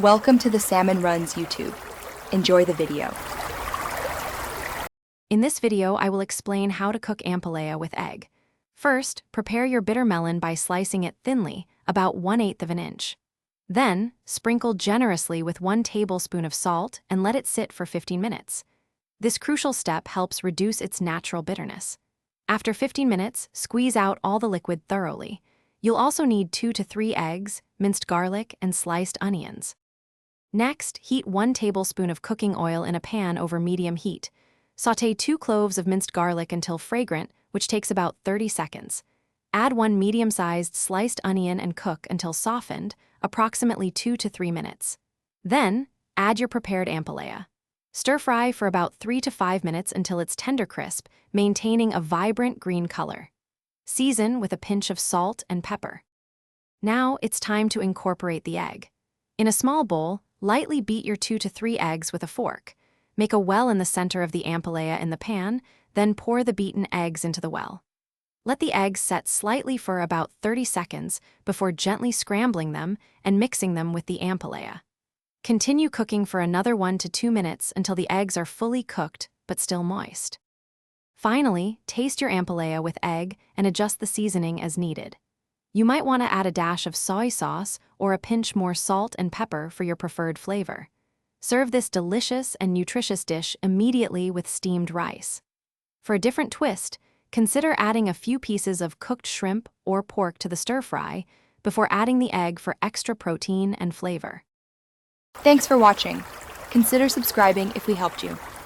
Welcome to the Salmon Runs YouTube. Enjoy the video. In this video, I will explain how to cook ampalaya with egg. First, prepare your bitter melon by slicing it thinly, about 1/8 of an inch. Then, sprinkle generously with 1 tablespoon of salt and let it sit for 15 minutes. This crucial step helps reduce its natural bitterness. After 15 minutes, squeeze out all the liquid thoroughly. You'll also need 2 to 3 eggs, minced garlic, and sliced onions. Next, heat 1 tablespoon of cooking oil in a pan over medium heat. Sauté 2 cloves of minced garlic until fragrant, which takes about 30 seconds. Add 1 medium-sized sliced onion and cook until softened, approximately 2 to 3 minutes. Then, add your prepared ampalaya. Stir-fry for about 3 to 5 minutes until it's tender crisp, maintaining a vibrant green color. Season with a pinch of salt and pepper. Now it's time to incorporate the egg. In a small bowl, lightly beat your 2 to 3 eggs with a fork. Make a well in the center of the ampalaya in the pan, then pour the beaten eggs into the well. Let the eggs set slightly for about 30 seconds before gently scrambling them and mixing them with the ampalaya. Continue cooking for another 1 to 2 minutes until the eggs are fully cooked but still moist. Finally, taste your ampalaya with egg and adjust the seasoning as needed. You might want to add a dash of soy sauce or a pinch more salt and pepper for your preferred flavor. Serve this delicious and nutritious dish immediately with steamed rice. For a different twist, consider adding a few pieces of cooked shrimp or pork to the stir-fry before adding the egg for extra protein and flavor. Thanks for watching. Consider subscribing if we helped you.